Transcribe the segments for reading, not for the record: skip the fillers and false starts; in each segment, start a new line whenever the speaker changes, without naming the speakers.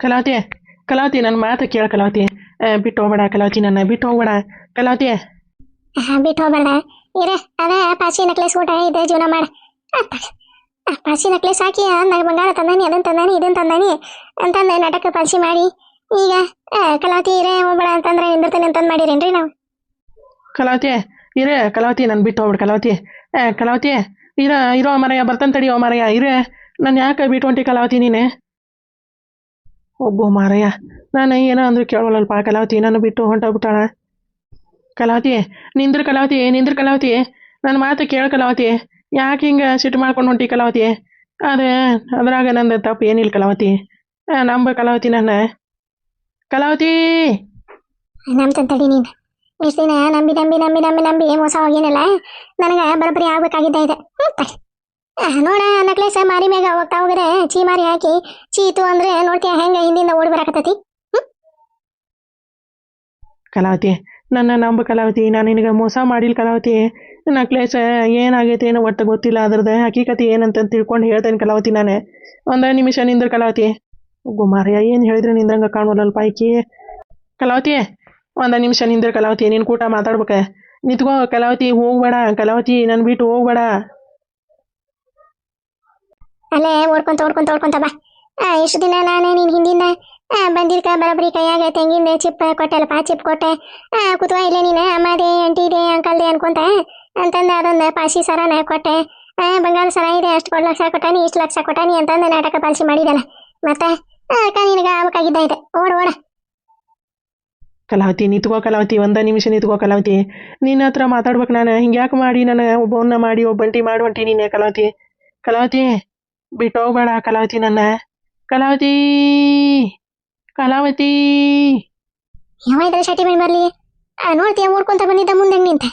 ಕಲಾವತಿ ಕಲಾವತಿ ನನ್ನ ಮಾತು ಕೇಳ ಕಲಾವತಿ. ಬಿಟ್ಟು ಹೋಗ್ಬೇಡ ಕಲಾವತಿ, ನನ್ನ ಬಿಟ್ಟು ಹೋಗ್ಬೇಡ ಕಲಾವತಿ.
ಬಿಟ್ಟು ಹೋಗ್ಬೇಡ ಇರ. ಅದ ಪಾಚಿ ನಕ್ಲೆಸ್ ಊಟ ಇದೆ ಜೀವನ ಮಾಡ. ಪಾಚಿ ನಕ್ಲೆಸ್ ಹಾಕಿ ನನಗೆ ಬಂಗಾರ ತಂದಾನಿ, ಅದನ್ನ ತಂದಾನಿ, ಇದನ್ನ ತಂದಾನಿ ಅಂತಂದು ನಾಟಕ ಪಾಚಿ ಮಾಡಿ ಈಗ ಕಲಾವತಿ ಇರೇ ಹೋಗ್ಬೇಡ ಅಂತಂದ್ರೆ ನಿಂದಿರ್ತೇನೆ ಅಂತಂದು ಮಾಡಿರೇನ್ರಿ ನಾವು?
ಕಲಾವತಿ ಇರೇ ಕಲಾವತಿ, ನನ್ನ ಬಿಟ್ಟು ಹೋಗ್ಬೇಡ ಕಲಾವತಿ. ಕಲಾವತಿ ಇರೋ ಮರಯ್ಯ ಬರ್ತಂತ ತಡಿಯೋ ಮರಯ್ಯ ಇರೇ. ನಾನು ಯಾಕೆ ಬಿಟ್ಟು ಹೊಂಟಿ ಕಲಾವತಿ ನೀನೆ? ಒಬ್ಬ ಮಾರಯ್ಯ, ನಾನು ಏನೋ ಅಂದ್ರೆ ಕೇಳವಲ್ಲಲ್ಪ ಕಲಾವತಿ, ನಾನು ಬಿಟ್ಟು ಹೊಂಟೋಗ್ಬಿಟ್ಟಾಳ. ಕಲಾವತಿ ನಿಂದ್ರ ಕಲಾವತಿ, ನಿಂದ್ರ ಕಲಾವತಿ, ನನ್ನ ಮಾತು ಕೇಳ ಕಲಾವತಿ. ಯಾಕೆ ಹಿಂಗೆ ಸಿಟ್ಟು ಮಾಡ್ಕೊಂಡು ಹೊಂಟಿ ಕಲಾವತಿ? ಅದ್ರಾಗ ನಂದು ತಪ್ಪು ಏನಿಲ್ಲ ಕಲಾವತಿ. ನಂಬ ಕಲಾವತಿ ನನ್ನ. ಕಲಾವತಿ
ನಂಬ್ತಂತಡಿ ನೀನು ಇಷ್ಟು ದಿನ ನಂಬಿ ನಂಬಿ ನಂಬಿ ನಂಬಿ ನಂಬಿ ಮೋಸ ಹೋಗೇನಲ್ಲ, ನನಗೆ ಬರೋಬ್ಬರಿ ಆಗ್ಬೇಕಾಗಿದ್ದ ಇದೆ. ನೋಡ ನಕ್ಲೇಸ ಮಾರಿ ಮ್ಯಾಗ ಹೋಗ್ತಾ ಹೋಗಿದ್ರೆ ಚೀ ಮಾರಿ ಹಾಕಿ ಚೀತು ಅಂದ್ರೆ ನೋಡ್ತೀಯ ಹೆಂಗ ಹಿಂದಿಂದ ಓಡಿ ಬರಾಕತ್ತತಿ.
ಕಲಾವತಿ ನನ್ನ ನಂಬ ಕಲಾವತಿ, ನಾನು ನಿನಗೆ ಮೋಸ ಮಾಡಿಲ್ಲ ಕಲಾವತಿ. ನಕ್ಲೇಸ ಏನಾಗೈತೆ ಏನೋ ಒಟ್ಟು ಗೊತ್ತಿಲ್ಲ, ಅದ್ರದ್ದು ಹಕೀಕತಿ ಏನಂತ ತಿಳ್ಕೊಂಡು ಹೇಳ್ತೇನೆ ಕಲಾವತಿ. ನಾನು ಒಂದು ನಿಮಿಷ ನಿಂದ್ರ ಕಲಾವತಿ. ಗುಮಾರಯ್ಯ ಏನು ಹೇಳಿದ್ರೆ ನಿಂದ್ರಂಗೆ ಕಾಣೋಲ್ಲಲ್ಪ ಈಕಿ. ಕಲಾವತಿ ಒಂದು ನಿಮಿಷ ನಿಂದ್ರ ಕಲಾವತಿ, ನೀನು ಕೂಟ ಮಾತಾಡ್ಬೇಕ. ನಿಂತ್ಕೋ ಕಲಾವತಿ, ಹೋಗ್ಬೇಡ ಕಲಾವತಿ, ನನ್ನ ಬಿಟ್ಟು ಹೋಗ್ಬೇಡ.
ಅಲ್ಲೇ ಓಡ್ಕೊಂತ ಬಾ. ಇಷ್ಟು ದಿನ ನಾನೇ ನೀನು ಹಿಂದಿಂದ ಬಂದಿರ್ಕ ಬರೋಬ್ಬರಿ ಕೈಯಾಗ ತೆಂಗಿನ ಚಿಪ್ ಕೊಟ್ಟೆಲ್ಲಪ್ಪ, ಚಿಪ್ ಕೊಟ್ಟೆ ಕುತ್ವ ಇಲ್ಲೇ ನೀನು ಅಮ್ಮದೇ ಅಂಟಿದೆ ಅಂಕಲ್ದೆ ಅನ್ಕೊಂತ ಅಂತಂದು ಅದೊಂದು ಪಾಶಿ ಸರನ ಕೊಟ್ಟೆ. ಬಂಗಾರ ಸರ ಇದೆ ಅಷ್ಟು 2 ಲಕ್ಷ ಕೊಟ್ಟಾನಿ, ಇಷ್ಟು ಲಕ್ಷ ಕೊಟ್ಟಾನಿ ಅಂತಂದು ನಾಟಕ ಪಾಲಿಸಿ ಮಾಡಿದಲ್ಲ. ಮತ್ತೆ ನಿನಗೆ ಆಗ್ಬೇಕಾಗಿದ್ದೈತೆ. ಓಡ
ಕಲಾವತಿ ನಿಂತ್ಕೋ ಕಲಾವತಿ, ಒಂದು ನಿಮಿಷ ನಿಂತ್ಕೋ ಕಲಾವತಿ. ನಿನ್ನ ಹತ್ರ ಮಾತಾಡ್ಬೇಕು ನಾನು. ಹಿಂಗೆ ಯಾಕೆ ಮಾಡಿ ನಾನು ಒಬ್ಬವನ್ನ ಮಾಡಿ ಒಬ್ಬಂಟಿ ಮಾಡುವಂಟಿ ನೀನೆ ಕಲಾವತಿ. ಕಲಾವತಿ ಬಿಟ್ಟು ಹೋಗ್ಬೇಡ ಕಲಾವತಿ ನನ್ನ. ಕಲಾವತಿ ಕಲಾವತಿ
ಯಾವ ಇದ್ರೆ ಶಟಿ ಬಣ್ಣಿ ಬರ್ಲಿ ನೋಡ್ತೀಯ ಓಡ್ಕೊಂತ ಬಂದಿದ್ದ ಮುಂದೆ ನಿಂತ.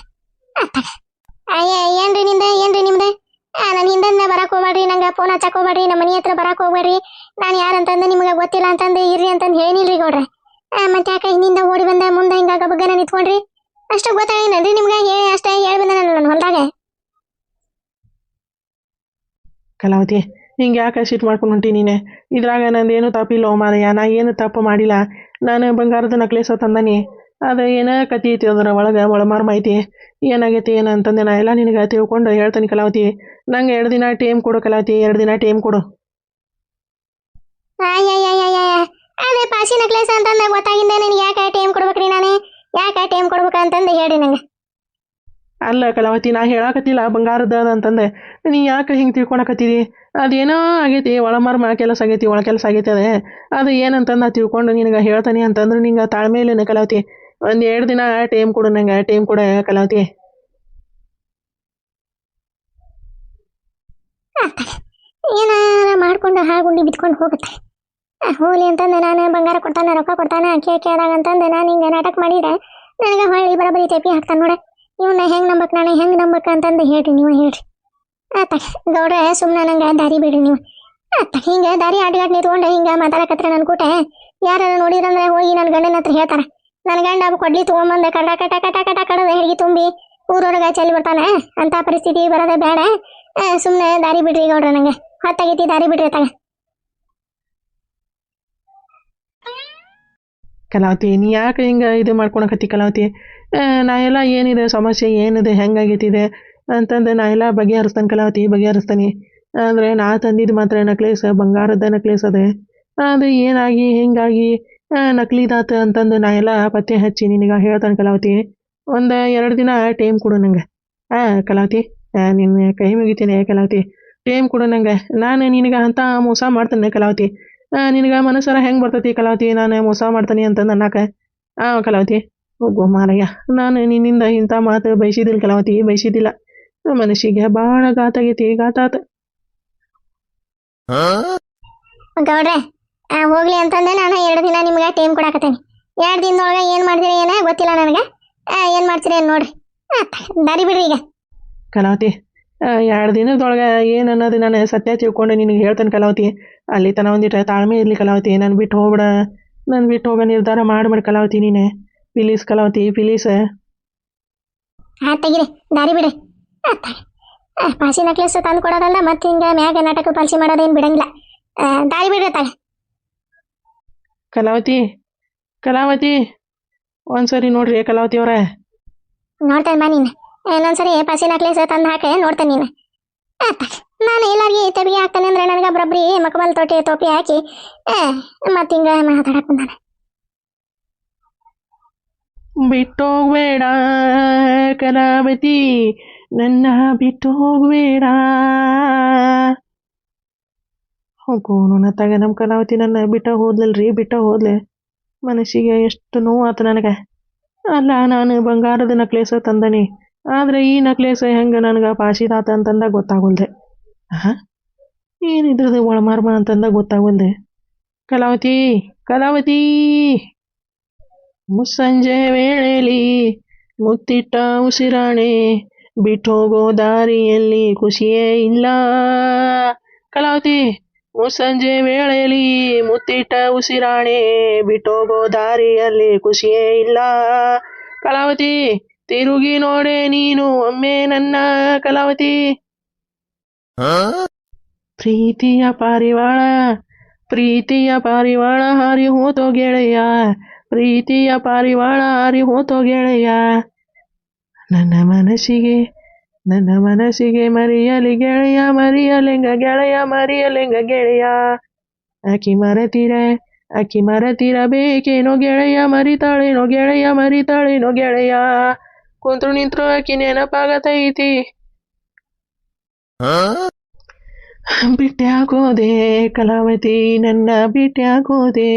ಅಯ್ಯ ಏನ್ರಿ ನಿಮ್ದೆ? ನನ್ನ ಹಿಂದೆ ಬರಕ್ ಹೋಗ್ಬೇಡ್ರಿ, ನಂಗೆ ಫೋನ್ ಹಚ್ಚಕ್ ಹೋಗ್ಬೇಡ್ರಿ, ನಮ್ಮ ಮನೆ ಹತ್ರ ಬರಕ್ ಹೋಗ್ಬೇಡ್ರಿ. ನಾನು ಯಾರಂತಂದು ನಿಮ್ಗೆ ಗೊತ್ತಿಲ್ಲ ಅಂತಂದು ಇರ್ರಿ ಅಂತಂದು ಹೇಳಿಲ್ರಿ ಗೌಡ್ರೆ. ಮತ್ತೆ ಯಾಕೆ ಹಿಂದಿಂದ ಓಡಿ ಬಂದ ಮುಂದೆ ಹಿಂಗ ಬಗ್ಗನ ನಿಂತ್ಕೊಂಡ್ರಿ? ಅಷ್ಟು ಗೊತ್ತಾಗೇನಲ್ರಿ ನಿಮ್ಗೆ? ಹೇಳಿ ಅಷ್ಟೇ ಹೇಳಿ ಬಂದ ನನ್ನ ಹೊಲ್ದಾಗ.
ಕಲಾವತಿ ಹಿಂಗೆ ಯಾಕೆ ಸಿಟ್ಟು ಮಾಡ್ಕೊಂಡು ಹೊಂಟಿ ನೀನೆ? ಇದ್ರಾಗ ನಂದೇನು ತಪ್ಪಿಲ್ಲ ಮಾರಯ್ಯ, ನಾ ಏನು ತಪ್ಪು ಮಾಡಿಲ್ಲ. ನಾನು ಬಂಗಾರದ ನಕ್ಲೇಸ ತಂದಾನಿ, ಅದು ಏನೋ ಕತಿ ಐತಿ ಅದರ ಒಳಗೆ ಒಳಮಾರ ಮಾಹಿತಿ ಏನಾಗೈತಿ ಏನು ಅಂತಂದೆ ನಾ ಎಲ್ಲ ನಿನಗೆ ತಿಳ್ಕೊಂಡು ಹೇಳ್ತಾನೆ ಕಲಾವತಿ. ನಂಗೆ 2 ದಿನ ಟೈಮ್ ಕೊಡು ಕಲಾವತಿ, 2 ದಿನ ಟೈಮ್ ಕೊಡು.
ಅದೇ ಪಾಸಿ ನಕ್ಲೇಸ್ ಅಂತಂದ ಗೊತ್ತಾಗಿಂದ ನನಗೆ ಯಾಕೆ ಟೈಮ್ ಕೊಡ್ಬೇಕ್ರಿ? ನಾನೇ ಯಾಕೆ ಟೈಮ್ ಕೊಡ್ಬೇಕಂತಂದು ಹೇಳಿ ನಂಗೆ.
ಅಲ್ಲ ಕಲಾವತಿ, ನಾ ಹೇಳಾಕತ್ತಿಲ್ಲ ಬಂಗಾರದ ಅಂತಂದೆ, ನೀ ಯಾಕೆ ಹಿಂಗೆ ತಿಳ್ಕೊಳಕತ್ತೀರಿ? ಅದೇನೋ ಆಗೈತಿ ಒಳಮರ್ಮ ಕೆಲಸ ಆಗೈತಿ, ಒಳ ಕೆಲಸ ಆಗೈತಿ. ಅದು ಏನಂತಂದು ನಾ ತಿಳ್ಕೊಂಡು ನಿನಗೆ ಹೇಳ್ತಾನೆ ಅಂತಂದ್ರೆ ನಿಂಗೆ ತಾಳ್ಮೇಲೇನೆ ಕಲಾವತಿ. 1-2 ದಿನ ಟೈಮ್ ಕೊಡು, ನಂಗೆ ಟೈಮ್ ಕೊಡ ಕಲಾವತಿ.
ಏನಾರ ಮಾಡ್ಕೊಂಡು ಹಾಗುಂಡಿ ಬಿತ್ಕೊಂಡು ಹೋಗುತ್ತೆ. ಹೋಲಿ ಅಂತಂದು ನಾನು ಬಂಗಾರ ಕೊಡ್ತಾನೆ, ರೊಕ್ಕ ಕೊಡ್ತಾನೆ, ಕೇಳಾಗ ಅಂತಂದು ನಾನು ಹಿಂಗೆ ನಾಟಕ ಮಾಡಿದ್ರೆ ನನಗೆ ಹೊಳ್ಳಿ ಬರೋಬ್ಬರಿ ತೇಪಿ ಹಾಕ್ತಾನೆ ನೋಡ. ಇವನ್ನ ಹೆಂಗೆ ನಂಬಕ್, ನಾನು ಹೆಂಗೆ ನಂಬಕ್ ಅಂತಂದು ಹೇಳ್ರಿ ನೀವು, ಹೇಳ್ರಿ. ಗೌಡ್ರೆ ಸುಮ್ಮನೆ ನಂಗೆ ದಾರಿ ಬಿಡ್ರಿ ನೀವು. ಹಿಂಗೆ ದಾರಿ ಅಡ್ಗಾಟ್ ನಿಂತ್ಕೊಂಡು ಹಿಂಗೆ ಮಾತಾಡಕತ್ರ ನನ್ನ ಕೂಟ ಯಾರು ನೋಡಿದ್ರಂದ್ರೆ ಹೋಗಿ ನನ್ನ ಗಂಡನ ಹತ್ರ ಹೇಳ್ತಾರೆ. ನನ್ನ ಗಂಡ ಕೊಡ್ಲಿ ತೊಗೊಂಬಂದೆ ಕಡ ಕಟ ಕಟ ಕಟ ಕಡದ ಹಿಡಿಗಿ ತುಂಬಿ ಊರೊಳಗೆ ಚೆಲ್ಲಿ ಬರ್ತಾನೆ. ಅಂತ ಪರಿಸ್ಥಿತಿ ಬರೋದೇ ಬೇಡ. ಸುಮ್ಮನೆ ದಾರಿ ಬಿಡ್ರಿ ಗೌಡ್ರೆ, ನಂಗೆ ಹೊತ್ತಾಗೈತಿ, ದಾರಿ ಬಿಡ್ರಿ ತಗ.
ಕಲಾವತಿ ನೀ ಯಾಕೆ ಹಿಂಗೆ ಇದು ಮಾಡ್ಕೊಳಕತ್ತಿ ಕಲಾವತಿ? ನಾ ಎಲ್ಲ ಏನಿದೆ ಸಮಸ್ಯೆ ಏನಿದೆ ಹೆಂಗಾಗೈತಿದೆ ಅಂತಂದು ನಾ ಎಲ್ಲ ಬಗೆಹರಿಸ್ತಾನೆ ಕಲಾವತಿ, ಬಗೆಹರಿಸ್ತಾನೆ. ಅಂದರೆ ನಾ ತಂದಿದ್ದು ಮಾತ್ರ ನಕ್ಲೇಸ್, ಬಂಗಾರದ ನಕ್ಲೇಸ್ ಅದೇ. ಅದು ಏನಾಗಿ ಹಿಂಗಾಗಿ ನಕಲಿದಾತ ಅಂತಂದು ನಾ ಎಲ್ಲ ಪತ್ತೆ ಹಚ್ಚಿ ನಿನಗೆ ಹೇಳ್ತಾನೆ ಕಲಾವತಿ. 1-2 ದಿನ ಟೈಮ್ ಕೊಡು ನಂಗೆ. ಕಲಾವತಿ ನಿನ್ನ ಕೈ ಮುಗಿತೀನಿ ಕಲಾವತಿ, ಟೈಮ್ ಕೊಡು ನಂಗೆ. ನಾನು ನಿನಗೆ ಅಂತ ಮೋಸ ಮಾಡ್ತೇನೆ ಕಲಾವತಿ. ನಿನಗೆ ಮನಸ್ಸರ ಹೆಂಗೆ ಬರ್ತೈತಿ ಕಲಾವತಿ ನಾನು ಮೋಸ ಮಾಡ್ತಾನೆ ಅಂತಂದು ಅನ್ನಕ್ಕೆ? ಕಲಾವತಿ ಒಬ್ಬ ಮಾರಯ್ಯ, ನಾನು ನಿನ್ನಿಂದ ಇಂಥ ಮಾತು ಬಯಸಿದಿಲ್ಲ ಕಲಾವತಿ, ಬಯಸಿದ್ದಿಲ್ಲ. ಮನಸ್ಸಿಗೆ ಭಾಳ ಘಾತಾಗೈತಿ, ಘಾತಾತ.
ಗೌಡ್ರೆ ಹೋಗ್ಲಿ ಅಂತಂದೆ ನಾನು 2 ದಿನ ನಿಮ್ಗೆ ಟೈಮ್ ಕೊಡಾಕತ್ತೇನೆ. 2 ದಿನದೊಳಗೆ ಏನು ಮಾಡಿದಿರಿ ಏನೋ ಗೊತ್ತಿಲ್ಲ ನನಗೆ. ಏನು ಮಾಡ್ತೀರಿ ಏನು ನೋಡ್ರಿ, ದಾರಿ ಬಿಡ್ರಿ ಈಗ.
ಕಲಾವತಿ 2 ದಿನದೊಳಗೆ ಏನು ಅನ್ನೋದು ನಾನು ಸತ್ಯ ತಿಳ್ಕೊಂಡು ನಿನಗೆ ಹೇಳ್ತೇನೆ ಕಲಾವತಿ. ಅಲ್ಲಿ ತನ ಒಂದಿಟ್ಟು ತಾಳ್ಮೆ ಇರಲಿ ಕಲಾವತಿ. ನಾನು ಬಿಟ್ಟು ಹೋಗ್ಬೇಡ, ನಾನು ಬಿಟ್ಟು ಹೋಗೋ ನಿರ್ಧಾರ ಮಾಡ್ಬೇಡ ಕಲಾವತಿ ನೀನೆ. Please Kalavathi please.
ತೆಗಿರಿ, ದಾರಿ ಬಿಡ್ರಿ. ಪಾಸಿ ನಕ್ಲೆಸ್ ತಂದು ಕೊಡೋದಲ್ಲ ಮತ್ತೆ ಹಿಂಗೆ ಮ್ಯಾಗ ನಾಟಕ ಪಾಲಿಸಿ ಮಾಡೋದೇನು ಬಿಡಂಗಿಲ್ಲ. ದಾರಿ ಬಿಡ್ರಿ ತಾಳೆ.
ಕಲಾವತಿ ಕಲಾವತಿ ಒಂದ್ಸರಿ ನೋಡ್ರಿ ಕಲಾವತಿ ಅವರ.
ನೋಡ್ತೇನೆ ಬಾ ನೀನು. ಇನ್ನೊಂದ್ಸರಿ ಪಾಸಿ ನಕ್ಲೇಸ್ ತಂದು ಹಾಕಿ ನೋಡ್ತೇನೆ ನೀನು. ಆತ ನಾನು ಎಲ್ಲಾರ್ಗಿ ತೆರಿಗೆ ಹಾಕ್ತೇನೆ ಅಂದ್ರೆ ನನಗೆ ಬರಬ್ರಿ ಮಕಮಲ್ ಟೋಪಿ ಹಾಕಿ ಮತ್ತೆ ಹಿಂಗ ಮಾತಾಡಕ್ ನಾನು.
ಬಿಟ್ಟೋಗ್ಬೇಡ ಕಲಾವತಿ, ನನ್ನ ಬಿಟ್ಟೋಗ್ಬೇಡ. ಹೋಗೋನು ನತ್ತಾಗ ನಮ್ಮ ಕಲಾವತಿ ನನ್ನ ಬಿಟ್ಟ ಹೋದ್ಲಲ್ರಿ, ಬಿಟ್ಟ ಹೋದ್ಲೆ. ಮನಸ್ಸಿಗೆ ಎಷ್ಟು ನೋವು ಆತು ನನಗೆ. ಅಲ್ಲ, ನಾನು ಬಂಗಾರದ ನಕ್ಲೇಸ ತಂದನಿ, ಆದ್ರೆ ಈ ನಕ್ಲೇಸ ಹೆಂಗೆ ನನಗೆ ಪಾಶಿದಾತ ಅಂತಂದ ಗೊತ್ತಾಗೋಲ್ದೆ. ಏನಿದ್ರದ್ದು ಒಳಮಾರ್ಮ ಅಂತಂದ ಗೊತ್ತಾಗೋಲ್ದೆ. ಕಲಾವತಿ ಕಲಾವತಿ, ಮುಸ್ಸಂಜೆ ವೇಳೆಯಲ್ಲಿ ಮುತ್ತಿಟ್ಟ ಉಸಿರಾಣೆ, ಬಿಟ್ಟೋಗೋ ದಾರಿಯಲ್ಲಿ ಖುಷಿಯೇ ಇಲ್ಲ. ಕಲಾವತಿ, ಮುಸ್ಸಂಜೆ ವೇಳೆಯಲ್ಲಿ ಮುತ್ತಿಟ್ಟ ಉಸಿರಾಣೆ, ಬಿಟ್ಟೋಗೋ ದಾರಿಯಲ್ಲಿ ಖುಷಿಯೇ ಇಲ್ಲ. ಕಲಾವತಿ, ತಿರುಗಿ ನೋಡೆ ನೀನು ಒಮ್ಮೆ ನನ್ನ ಕಲಾವತಿ. ಪ್ರೀತಿಯ ಪಾರಿವಾಳ, ಪ್ರೀತಿಯ ಪಾರಿವಾಳ ಹಾರಿ ಹೋತೋ ಗೆಳೆಯ, ಪ್ರೀತಿಯ ಪಾರಿವಾಳ ಹಾರಿ ಹೋತೋ ಗೆಳೆಯ. ನನ್ನ ಮನಸ್ಸಿಗೆ ಮರೆಯಲಿ ಗೆಳೆಯ, ಮರೆಯಲೆಂಗ ಗೆಳೆಯ, ಮರೆಯಲೆಂಗ ಗೆಳೆಯ. ಅಕ್ಕಿ ಮರೆತಿರಬೇಕೇನೋ ಗೆಳೆಯ, ಮರಿತಾಳೇನೋ ಗೆಳೆಯ, ಮರಿತಾಳೇನೋ ಗೆಳೆಯ. ಕುಂತ್ರು ನಿಂತ್ರು ಅಕ್ಕಿ ನೆನಪಾಗತೈತಿ. ಬಿಟ್ಟ್ಯಾಕೋದೆ ಕಲಾವತಿ, ನನ್ನ ಬಿಟ್ಟ್ಯಾಕೋದೆ,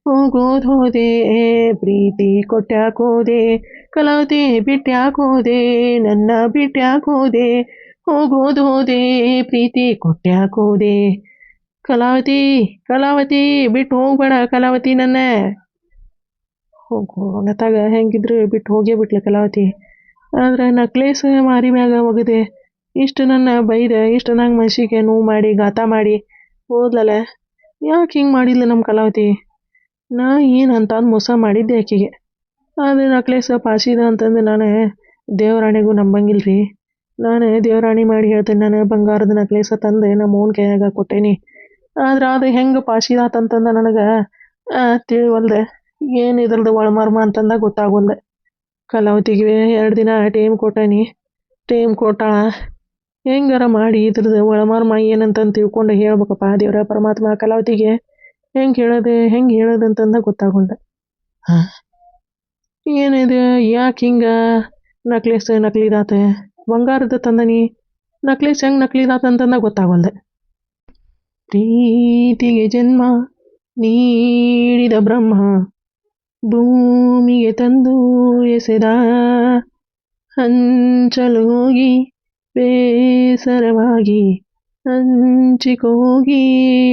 ಹೋಗೋದೆ ಪ್ರೀತಿ ಕೊಟ್ಟ್ಯಾಕೋದೆ. ಕಲಾವತಿ, ಬಿಟ್ಟ್ಯಾಕೋದೆ, ನನ್ನ ಬಿಟ್ಟ್ಯಾಕೋದೆ, ಹೋಗೋದೆ ಪ್ರೀತಿ ಕೊಟ್ಟ್ಯಾಕೋದೆ. ಕಲಾವತಿ ಕಲಾವತಿ, ಬಿಟ್ಟು ಹೋಗ್ಬೇಡ ಕಲಾವತಿ ನನ್ನ. ಹೋಗೋಣತಾಗ ಹೆಂಗಿದ್ರು ಬಿಟ್ಟು ಹೋಗೇ ಬಿಟ್ಲೆ ಕಲಾವತಿ. ಆದ್ರೆ ನಕ್ಲೇಸ್ ಮಾರಿ ಮ್ಯಾಗ ಒಗದೆ ಇಷ್ಟು ನನ್ನ ಬೈದೆ, ಇಷ್ಟು ನಂಗೆ ಮನಸ್ಸಿಗೆ ನೋವು ಮಾಡಿ ಗಾತ ಮಾಡಿ ಹೋದ್ಲಲ್ಲ. ಯಾಕೆ ಹಿಂಗೆ ಮಾಡಿದ್ಲು ನಮ್ಮ ಕಲಾವತಿ? ನಾ ಏನಂತ ಮೋಸ ಮಾಡಿದ್ದೆ ಆಕೆಗೆ. ಆದರೆ ನಕ್ಲೇಸ್ ಪಾಸಿದ ಅಂತಂದು ನಾನು ದೇವರಾಣಿಗೂ ನಂಬಂಗಿಲ್ರಿ. ನಾನು ದೇವರಾಣಿ ಮಾಡಿ ಹೇಳ್ತೇನೆ, ನಾನು ಬಂಗಾರದ ನಕ್ಲೇಸ ತಂದು ನಮ್ಮ ಓನ್ ಕೈಯಾಗ ಕೊಟ್ಟೇನಿ. ಆದ್ರೆ ಅದು ಹೆಂಗೆ ಪಾಸಿದಾತಂತಂದ ನನಗೆ ತಿಳಿವಲ್ದೆ. ಏನು ಇದ್ರದ್ದು ಒಳಮರ್ಮ ಅಂತಂದ ಗೊತ್ತಾಗೋಲ್ದೆ. ಕಲಾವತಿಗೆ 2 ದಿನ ಟೈಮ್ ಕೊಟ್ಟೇನಿ, ಟೈಮ್ ಕೊಟ್ಟಾಳ. ಹೆಂಗಾರ ಮಾಡಿ ಇದ್ರದ್ದು ಒಳಮರ್ಮ ಏನಂತಂದು ತಿಳ್ಕೊಂಡು ಹೇಳ್ಬೇಕಪ್ಪ ದೇವರ ಪರಮಾತ್ಮ. ಕಲಾವತಿಗೆ ಹೆಂಗೆ ಹೇಳೋದಂತಂದ ಗೊತ್ತಾಗೋಲ್ದೆ. ಏನಿದೆ, ಯಾಕೆ ಹಿಂಗೆ ನಕ್ಲೇಸ್ ನಕಲಿದಾತ? ಬಂಗಾರದ ತಂದನಿ, ನಕ್ಲೇಸ್ ಹೆಂಗೆ ನಕಲಿದಾತ ಅಂತಂದ ಗೊತ್ತಾಗೋಲ್ದೆ. ಪ್ರೀತಿಗೆ ಜನ್ಮ ನೀಡಿದ ಬ್ರಹ್ಮ, ಭೂಮಿಗೆ ತಂದು ಎಸೆದ, ಹಂಚಲು ಹೋಗಿ ಬೇಸರವಾಗಿ ಹಂಚಿಕೋಗಿ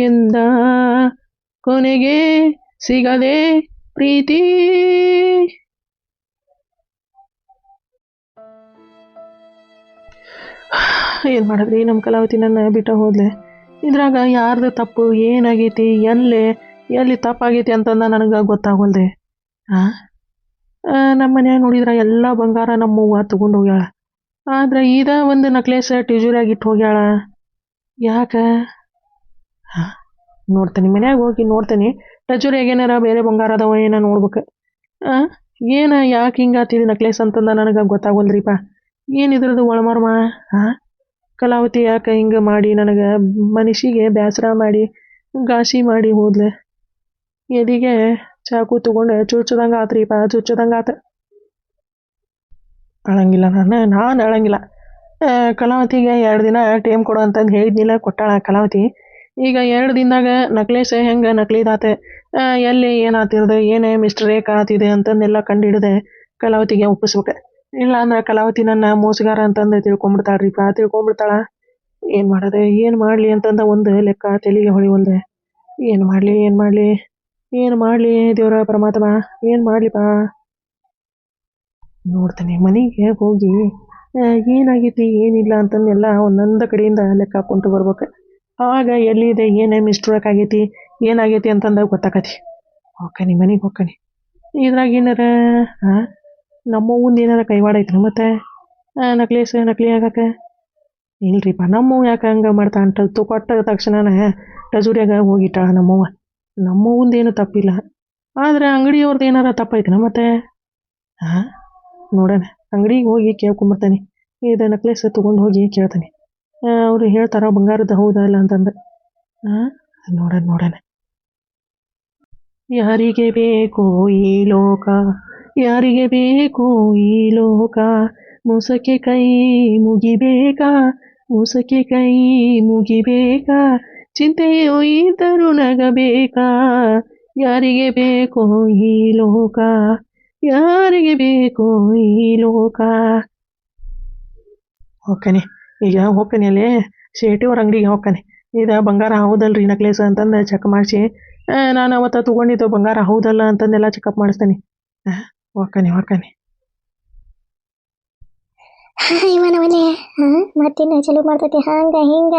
ಎಂದ, ಕೊನೆಗೆ ಸಿಗದೆ ಪ್ರೀತಿ. ಏನು ಮಾಡಿದ್ರಿ ನಮ್ಮ ಕಲಾವತಿ ನನ್ನ ಬಿಟ್ಟ ಹೋದ್ಲೆ. ಇದ್ರಾಗ ಯಾರ್ದು ತಪ್ಪು, ಏನಾಗೈತಿ, ಎಲ್ಲಿ ತಪ್ಪಾಗೈತಿ ಅಂತಂದ ನನಗೆ ಗೊತ್ತಾಗೋಲ್ದೆ. ನಮ್ಮ ಮನ್ಯಾಗ ನೋಡಿದ್ರೆ ಎಲ್ಲ ಬಂಗಾರ ನಮ್ಮವ್ವ ತಗೊಂಡು ಹೋಗ್ಯಾಳ. ಆದ್ರೆ ಒಂದು ನಕ್ಲೇಸ್ ಟಿಜೂರಾಗಿ ಇಟ್ಟು ಹೋಗ್ಯಾಳ. ಯಾಕೆ? ನೋಡ್ತೇನೆ, ಮನ್ಯಾಗ ಹೋಗಿ ನೋಡ್ತೇನೆ, ಟಜೂರಿಯಾಗ ಏನಾರ ಬೇರೆ ಬಂಗಾರ ಅದಾವ ಏನೋ ನೋಡ್ಬೇಕು. ಯಾಕೆ ಹಿಂಗಾತಿದ್ ನಕ್ಲೇಸ್ ಅಂತಂದ ನನಗೆ ಗೊತ್ತಾಗೋಲ್ರಿಪ್ಪ. ಏನಿದ್ರದ್ದು ಒಳಮರ್ಮ? ಕಲಾವತಿ ಯಾಕೆ ಹಿಂಗೆ ಮಾಡಿ ನನಗೆ ಮನಸ್ಸಿಗೆ ಬೇಸರ ಮಾಡಿ ಘಾಸಿ ಮಾಡಿ ಹೋದ್ಲೆ. ಎದಿಗೆ ಚಾಕು ತಗೊಂಡು ಚುಚ್ಚದಂಗೆ ಆತ್ರಿಪ್ಪ, ಚುಚ್ಚದಂಗೆ ಆತ. ಅಳಂಗಿಲ್ಲ, ನಾನು ಅಳಂಗಿಲ್ಲ. ಕಲಾವತಿಗೆ 2 ದಿನ ಟೈಮ್ ಕೊಡು ಅಂತಂದು ಹೇಳಿದ್ನಿಲ್ಲ, ಕೊಟ್ಟಾಳ ಕಲಾವತಿ. ಈಗ 2 ದಿನದಾಗ ನಕ್ಲೇಸ್ ಹೆಂಗೆ ನಕಲಿದಾತ, ಎಲ್ಲಿ ಏನಾತಿರ್ದೆ, ಏನೇ ಮಿಸ್ಟೇಕ್ ಆತಿದೆ ಅಂತಂದೆಲ್ಲ ಕಂಡಿಡಿದೆ ಕಲಾವತಿಗೆ ಒಪ್ಪಿಸ್ಬೇಕು. ಇಲ್ಲ ಅಂದ್ರೆ ಕಲಾವತಿ ನನ್ನ ಮೋಸಗಾರ ಅಂತಂದು ತಿಳ್ಕೊಂಬಿಡ್ತಾಳ್ರಿಪ್ಪ, ತಿಳ್ಕೊಂಬಿಡ್ತಾಳ. ಏನು ಮಾಡಲಿ ಅಂತಂದ ಒಂದು ಲೆಕ್ಕ ತಲೆಗೆ ಹೊಳಿವಲ್ದೆ. ಏನು ಮಾಡಲಿ ದೇವರ ಪರಮಾತ್ಮ, ಏನು ಮಾಡಲಿಪ್ಪ? ನೋಡ್ತೇನೆ, ಮನೆಗೆ ಹೋಗಿ ಏನಾಗೈತಿ ಏನಿಲ್ಲ ಅಂತಂದೆಲ್ಲ ಒಂದೊಂದು ಕಡೆಯಿಂದ ಲೆಕ್ಕ ಹಾಕ್ಕೊಂತ ಬರ್ಬೇಕು. ಆವಾಗ ಎಲ್ಲಿದೆ, ಏನೇ ಮಿಸ್ಟೇಕ್ ಆಗೈತಿ, ಏನಾಗೈತಿ ಅಂತಂದಾಗ ಗೊತ್ತಾಕತಿ. ಮನೆಗೆ ಹೋಗ್ಕನಿ. ಇದ್ರಾಗ ಏನಾರ ನಮ್ಮವ್ವಂದು ಏನಾರ ಕೈವಾಡ ಐತಿ ಮತ್ತೆ ನಕ್ಲೇಸ್ ನಕಲಿ ಆಗಕ್ಕೆ? ಇಲ್ರಿಪ್ಪ, ನಮ್ಮವ್ವ ಯಾಕೆ ಹಂಗೆ ಮಾಡ್ತಾ ಕೊಟ್ಟ ತಕ್ಷಣ ಟಜೂರಿಯಾಗ ಹೋಗಿಟ್ಟಾಳ ನಮ್ಮವ್ವ. ನಮ್ಮವಂದೇನು ತಪ್ಪಿಲ್ಲ, ಆದರೆ ಅಂಗಡಿಯವ್ರದ್ದು ಏನಾರ ತಪ್ಪೈತಿನ ಮತ್ತೆ? ಹಾಂ, ನೋಡೋಣ, ಅಂಗಡಿಗೆ ಹೋಗಿ ಕೇಳ್ಕೊಂಬರ್ತಾನೆ. ಇದು ನೆಕ್ಲೆಸ್ ತೊಗೊಂಡು ಹೋಗಿ ಕೇಳ್ತಾನೆ. ಅವರು ಹೇಳ್ತಾರ ಬಂಗಾರದ ಹೌದಾ ಇಲ್ಲ ಅಂತಂದು. ಹಾಂ, ನೋಡೋಣ. ಯಾರಿಗೆ ಬೇಕು ಈ ಲೋಕ, ಯಾರಿಗೆ ಬೇಕು ಈ ಲೋಕ, ಮೋಸಕ್ಕೆ ಕೈ ಮುಗಿಬೇಕಾ, ಮೋಸಕ್ಕೆ ಕೈ ಮುಗಿಬೇಕಾ, ಚಿಂತೆಯೋ ಇದ್ದರೂ ನಗಬೇಕಾ, ಯಾರಿಗೆ ಬೇಕು ಈ ಲೋಕ, ಯಾರಿಗೆ ಬೇಕು ಈ ಲೋಕ. ಹೋಗ್ತಾನೆ ಈಗ, ಹೋಗ್ತಾನೆ ಅಲ್ಲೇ ಶೇಟಿಯವ್ರ ಅಂಗಡಿಗೆ ಹೋಗ್ತಾನೆ. ಇದು ಬಂಗಾರ ಹೌದಲ್ರಿ ನೆಕ್ಲೇಸ್ ಅಂತಂದು ಚೆಕ್ ಮಾಡಿಸಿ, ನಾನು ಅವತ್ತು ತೊಗೊಂಡಿದ್ದು ಬಂಗಾರ ಹೌದಲ್ಲ ಅಂತಂದೆಲ್ಲ ಚೆಕಪ್ ಮಾಡಿಸ್ತಾನೆ. ಹೋಗ್ತಾನೆ.
ಇವನವನೇ ಮತ್ತಿನ್ನ ಚಲೋ ಮಾಡ್ತೈತಿ. ಹಂಗ ಹಿಂಗ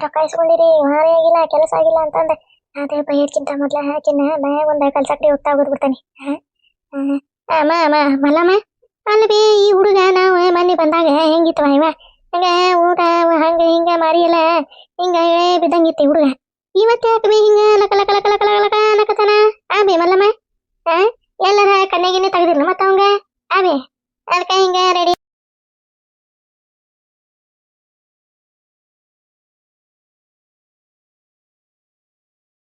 ರೊಕ್ಕ ಇಸ್ಕೊಂಡಿರಿ, ವಾರ ಆಗಿಲ್ಲ ಕೆಲಸ ಆಗಿಲ್ಲ ಅಂತಂದ ಅದೇ ಬೈಯೋದ್ಕಿಂತ ಮೊದ್ಲ ಹಾಕಿನ ಮನ್ಯಾಗ ಒಂದು ಕಲ್ಸಕ್ಡಿ ಹೋಗ್ತಾ ಹೋಗ್ಬಿಡ್ತಾನೆ. ಮಲ್ಲಮ್ಮ, ಅಲ್ವೇ ಈ ಹುಡುಗ ನಾವು ಮನೆ ಬಂದಾಗ ಹೆಂಗಿತ್ತವ ಇವ, ಹಂಗ ಊಟ ಹಂಗ ಹಿಂಗ ಮಾರಿಯಲ್ಲ ಹಿಂಗ ಬಿದ್ದಂಗಿತ್ತು ಹುಡುಗ. ಇವತ್ತು ಯಾಕೆ ಹಿಂಗ ಲಕ ಲಕ ಲಕ ಲಕ ಲಕ ಲಕತಾನ? ಆಬೆ ಮಲ್ಲಮ್ಮ, ಎಲ್ಲರ ಕಣ್ಣಿಗಿನ್ನೇ ತೆಗೆದಿರ್ಲ ಮತ್ತ ಅವಂಗ? ಆಬೆ ಅದಕ್ಕೆ ಹಿಂಗ ರೆಡಿ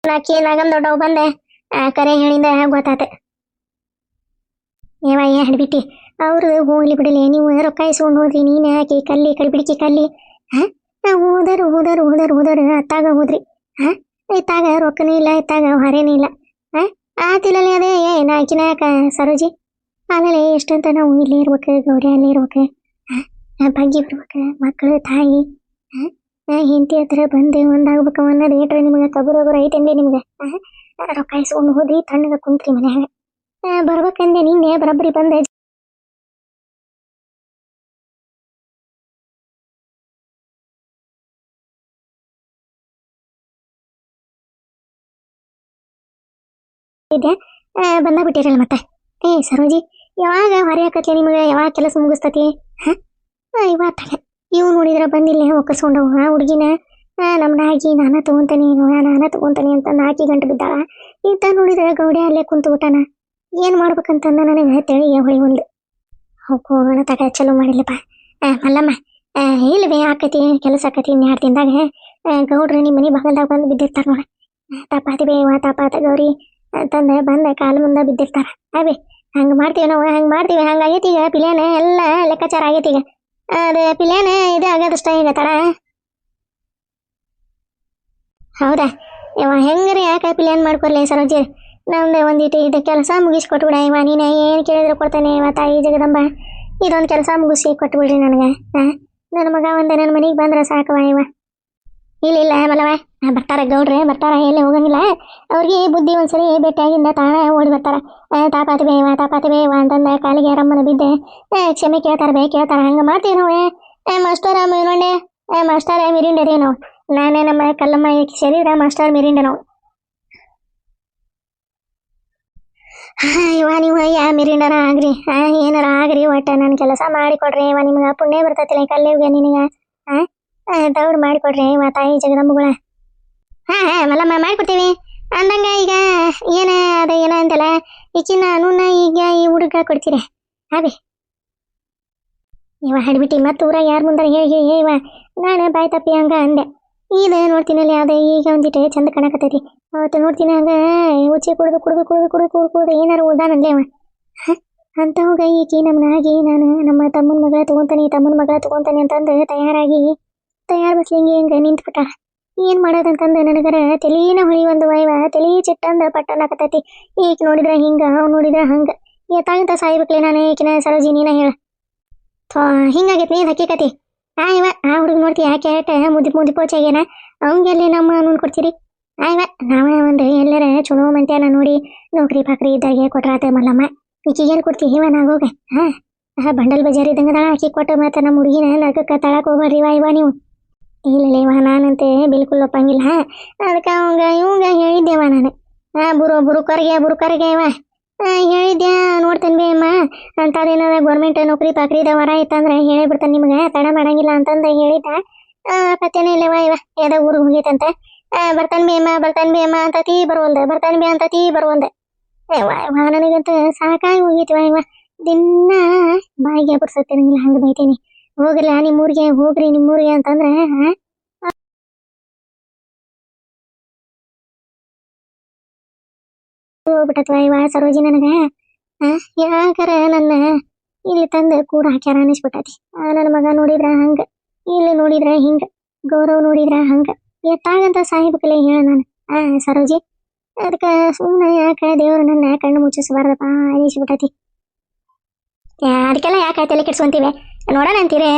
ನಾಕಿ ನಗಮ್ ದೊಡ್ಡವ್ ಬಂದೆ ಕರೆ ಹೇಳಿಂದ ಗೊತ್ತಾತ. ಏವ ಹಿಡ್ಬಿಟ್ಟಿ ಅವ್ರು ಹೋಗ್ಲಿ ಬಿಡಲಿ, ನೀವು ರೊಕ್ಕ ಇಸ್ಕೊಂಡು ಹೋದ್ರಿ, ನೀನು ಹಾಕಿ ಕಲ್ಲಿ ಕಡಿಬಿಡಿಕಿ ಕಲ್ಲಿ. ಹೋದರು ಅತ್ತಾಗ ಹೋದ್ರಿ. ಇತ್ತಾಗ ರೊಕ್ಕನೂ ಇಲ್ಲ, ಇತ್ತಾಗ ಹೊರೇನೂ ಇಲ್ಲ. ಆತಿಲ್ಲಲ್ಲಿ ಅದೇ ನಾಕಿನಾಕ ಸರೋಜಿ ಆಮೇಲೆ ಎಷ್ಟಂತ ನಾವು ಇಲ್ಲಿ ಇರ್ಬೇಕು, ಗೌರಿ ಅಲ್ಲಿ ಇರ್ಬೇಕು, ಬಗ್ಗಿ ಬರ್ಬೇಕು, ಮಕ್ಕಳು ತಾಯಿ ಹೆಂಡತಿ ಹತ್ರ ಬಂದು ಒಂದಾಗ್ಬೇಕು ಅನ್ನೋದು ಏಟ್ರೆ ನಿಮ್ಗೆ ಕಬುರಗುರ ಐತಂದೆ ನಿಮ್ಗೆ. ರೊಕ್ಕ ಇಸ್ಕೊಂಡು ಹೋದ್ರಿ, ತಣ್ಣಗ ಕುಂತ್ರಿ ಮನ್ಯಾಗ. ಬರ್ಬೇಕಂದೆ ನಿನ್ನೆ ಬರಬ್ಬರಿ ಬಂದೆ. ಬಂದ ಬಿಟ್ಟಿರಲ್ಲ ಮತ್ತೆ. ಸರೋಜಿ, ಯಾವಾಗ ಹೊರೆಯಾಕತ್ಲೆ ನಿಮ್ಗೆ, ಯಾವಾಗ ಕೆಲಸ ಮುಗಿಸ್ತತಿ? ಇವತ್ತಾಗ ಇವ್ ನೋಡಿದ್ರ ಬಂದಿಲ್ಲ ಒಕ್ಕರ್ಸ್ಕೊಂಡವು ಆ ಹುಡುಗಿನ. ನಮ್ನ ಹಾಕಿ ನಾನ ತಗೊಂತಾನೆ ಅಂತ 4 ಗಂಟೆ ಬಿದ್ದಾಳ. ಇಂತ ನೋಡಿದ್ರೆ ಗೌಡೆ ಅಲ್ಲೇ ಕುಂತು ಊಟನ ಏನ್ ಮಾಡ್ಬೇಕಂತಂದ ನನಗೆ ತೆಳಿಗೆ ಹೊಳಿ ಒಂದು. ಹೋಗೋಣ ತಗ, ಚಲೋ ಮಾಡಿಲ್ಲಪ್ಪ. ಮಲ್ಲಮ್ಮ, ಇಲ್ಲವೇ ಆಕತಿ ಕೆಲಸ ಆಕತಿ 2 ದಿನದಾಗ ಗೌಡ್ರು ನಿಮ್ಮ ಮನೆ ಬಾಗಲ್ದಾಗ ಬಂದು ಬಿದ್ದಿರ್ತಾರ ನೋಡ. ತಪಾತಿ ಬೇವ ತಪಾತ ಗೌರಿ ಅಂತಂದ ಬಂದ ಕಾಲ ಮುಂದೆ ಬಿದ್ದಿರ್ತಾರ. ಅವೇ ಹಂಗ ಮಾಡ್ತೀವಿ ನಾವು, ಹಂಗಾಗೈತಿ ಈಗ. ಪಿಲ್ಯಾನ ಎಲ್ಲ ಲೆಕ್ಕಾಚಾರ ಆಗೈತಿ ಈಗ. ಅದು ಪಿಲ್ಯಾನ ಇದು ಆಗೋದಷ್ಟ ಈಗ ತರ. ಹೌದಾ ಇವ ಹೆಂಗ್ರಿ ಯಾಕೆ ಪಿಲ್ಯಾನ್ ಮಾಡ್ಕೊರ್ಲಿ ಸರೋಜಿ? ನಮ್ದು ಒಂದಿಟ್ಟು ಇದು ಕೆಲಸ ಮುಗಿಸ್ಕೊಟ್ಬಿಡ ಇವ. ನೀನು ಏನು ಕೇಳಿದ್ರು ಕೊಡ್ತಾನೆ ಇವ ತಾಯಿ ಜಗದಂಬ. ಇದೊಂದು ಕೆಲಸ ಮುಗಿಸಿ ಕೊಟ್ಬಿಡ್ರಿ ನನಗೆ. ನನ್ನ ಮಗ ಒಂದು ನನ್ನ ಮನೆಗೆ ಬಂದ್ರೆ ಸಾಕವ ಇವ. ಇಲ್ಲ ಮಲ್ಲವ, ಬರ್ತಾರ ಗೌಡ್ರೆ ಬರ್ತಾರ, ಎಲ್ಲೇ ಹೋಗಂಗಿಲ್ಲ. ಅವ್ರಿಗೆ ಬುದ್ಧಿ ಒಂದ್ಸರಿ ಭೇಟಿಯಾಗಿಂದ ತಾಣ ಓಡಿ ಬರ್ತಾರ. ತಾಪಾತಿ ಬೇವ ಅಂತಂದ ಕಾಲಿಗೆ ರಮ್ಮನ ಬಿದ್ದೆ ಕ್ಷಮೆ ಕೇಳ್ತಾರ. ಹಂಗ ಮಾಡ್ತೀವಿ ನಾವು. ಮಾಸ್ಟರ್ ಮೀರುಂಡೆ, ಮಾಸ್ಟರ್ ಮಿರಿಂಡರಿ ನಾವು. ನಾನೇ ನಮ್ಮ ಕಲ್ಲಮ್ಮ ಶರೀರ ಮಾಸ್ಟರ್ ಮಿರಿಂಡ ನಾವು. ಇವ ನೀವು ಮಿರಿಂಡರ ಆಗ್ರಿ, ಏನಾರ ಆಗ್ರಿ, ಒಟ್ಟ ನನ್ನ ಕೆಲಸ ಮಾಡಿಕೊಡ್ರಿ ಇವ. ನಿಮ್ಗೆ ಪುಣ್ಯ ಬರ್ತೈತಿಲ್ಲ ಕಲ್ಲಿಗೆ ನಿನಗೆ. ದೌಡ್ ಮಾಡಿಕೊಡ್ರಿ ಇವ ತಾಯಿ ಜಗದಂಬಗಳ. ಮಲ್ಲಮ್ಮ ಮಾಡಿಕೊಡ್ತೀವಿ ಅಂದಂಗ. ಈಗ ಏನ ಅದ ಏನ ಅಂತಲ್ಲ ಈಕಿನ ಅನುನ ಈಗ ಈ ಹುಡುಗ ಕೊಡ್ತೀರ? ಅದೇ ಇವ ಹಡ್ಬಿಟ್ಟಿ ಮತ್ತೆ ಊರಾಗ ಯಾರ ಮುಂದಾರ ಹೇಳಿ ಇವ ನಾನು ಬಾಯ್ ತಪ್ಪಿ ಹಂಗ ಅಂದೆ. ಇದು ನೋಡ್ತೀನಲ್ಲಿ ಅದೇ ಈಗ ಒಂದಿಟ್ಟು ಚಂದ ಕಾಣಕತ್ತೈತಿ. ಅವತ್ತು ನೋಡ್ತೀನಿ ಹಂಗ ಉಚ್ಚಿ ಕುಡ್ದು ಏನಾರು ಉಳ್ದಾನಲ್ಲೇ ಅವ. ಅಂತ ಹೋಗ ಈಕಿ ನಮ್ಮನಾಗಿ ನಾನು ನಮ್ಮ ತಮ್ಮನ ಮಗಳ ತಗೊಂತಾನೆ ಅಂತಂದು ತಯಾರು ಬಸ್ಲಿಂಗಿ ಹಂಗ ನಿಂತ್ಬಿಟ್ಟ. ಏನ್ ಮಾಡೋದಂತಂದ ನನಗರ ತೆಲೀನ ಹೊಳಿ ಒಂದು ವೈವ ತೆಲಿ ಚಿಟ್ಟಂದ ಪಟ್ಟನಾಕತೈತಿ. ಈಗ ನೋಡಿದ್ರ ಹಿಂಗ, ಅವ್ ನೋಡಿದ್ರ ಹಂಗ. ಎತ್ತಾಗಂತ ಸಾಯ್ಬೇಕ್ಲೆ ನಾನು ಈಕಿನ ಸರೋಜಿ, ನೀನ ಹೇಳ. ಹಿಂಗಾಗೈತಿ ನೀ ಹಕ್ಕಿಕತಿ. ಇವ ಆ ಹುಡುಗ ನೋಡ್ತಿ ಯಾಕೆ ಮುದ್ದಿ ಪೋಚಾಗೇನ, ಅವಂಗೆಲ್ಲಿ ನಮ್ಮ ಅನುನ್ ಕೊಡ್ತೀರಿ? ಇವ ನಾವ ಒಂದು ಎಲ್ಲರ ಚುಣೋ ಮಂತ್ಯಾನ ನೋಡಿ ನೌಕರಿ ಪಾಕ್ರಿ ಇದ್ದಾಗೆ ಕೊಟ್ರಾತ ಮಲ್ಲಮ್ಮ. ಈಕಿಗೇನು ಕೊಡ್ತಿ ಇವ ನಾಗೋಗ? ಬಂಡಲ್ ಬಜಾರ್ ಇದ್ದಂಗದ ಆಕಿ ಕೊಟ್ಟು ಮತ್ತೆ ನಮ್ಮ ಹುಡುಗಿನ ನರ್ಕಕ್ಕೆ ತಳಕ್ ಹೋಗ್ಬಾರ್ರಿ ಇವ ನೀವು. ಇಲ್ಲ ಇವ ನಾನಂತೆ ಬಿಲ್ಕುಲ್ ಒಪ್ಪಂಗಿಲ್ಲ. ಅದಕ್ಕೆ ಅವಂಗ ಇವಂಗ ಹೇಳಿದ್ದೆವ ನಾನು. ಬುರುಕರ್ಗೆ ಇವ ಹೇಳಿದ್ದೆ. ನೋಡ್ತೇನೆ ಬೇ ಅಮ್ಮ ಅಂತದೇನಾರ ಗೌರ್ಮೆಂಟ್ ನೌಕರಿ ಪಾಕ್ರಿದ ವರ ಇತ್ತಂದ್ರೆ ಹೇಳಿ ಬಿಡ್ತಾನೆ ನಿಮ್ಗೆ, ತಡ ಮಾಡಂಗಿಲ್ಲ ಅಂತಂದು ಹೇಳಿದ್ದ. ಪತ್ತೇನೇ ಇಲ್ಲವ ಇವ ಎದ ಊರಿಗೆ ಹೋಗೈತಂತ. ಬರ್ತಾನೆ ಬೇಮ ಅಂತ ತೀ ಬರುವಂದೆ ಬರ್ತಾನೆ ಬೇ ಅಂತ ತೀ ಬರುವಂದೆ ವಾ ನನಗಂತ ಸಾಕಾಗಿ ಹೋಗೈತಿ ವಾ ದಿನ ಬಾಯಿಗೆ ಬಿಡ್ಸತ್ತೇನಂಗಿಲ್ಲ ಹಂಗೆ ಬೈತೀನಿ ಹೋಗ್ರಲ್ಲ ನಿಮ್ಮೂರಿಗೆ ಹೋಗ್ರಿ ನಿಮ್ಮೂರಿಗೆ ಅಂತಂದ್ರೆ ಹೋಗ್ಬಿಟ್ಟತ್ವ ಇವ ಸರೋಜಿ ನನಗೆ ಯಾಕರ ನನ್ನ ಇಲ್ಲಿ ತಂದು ಕೂಡ ಹಾಕ್ಯಾರ ಅನಿಸ್ಬಿಟ್ಟತಿ ನನ್ನ ಮಗ ನೋಡಿದ್ರ ಹಂಗ ಇಲ್ಲಿ ನೋಡಿದ್ರ ಹಿಂಗ ಗೌರವ್ ನೋಡಿದ್ರ ಹಂಗ ಎತ್ತಾಗಂತ ಸಾಹಿಬೇಕಲ್ಲ ಹೇಳ ನಾನು ಸರೋಜಿ ಅದಕ್ಕೆ ಸುಮ್ಮನೆ ಯಾಕೆ ದೇವ್ರು ನನ್ನ ಕಣ್ಣು ಮುಚ್ಚಿಸಬಾರ್ದಪ್ಪ ಅನಿಸ್ಬಿಟ್ಟತಿ ಅದಕ್ಕೆಲ್ಲ ಯಾಕೆ ತಲೆ ಕೆಡ್ಸ್ಕೊಂತೀವಿ ನೋಡೋಣ ಅಂತೀರಿ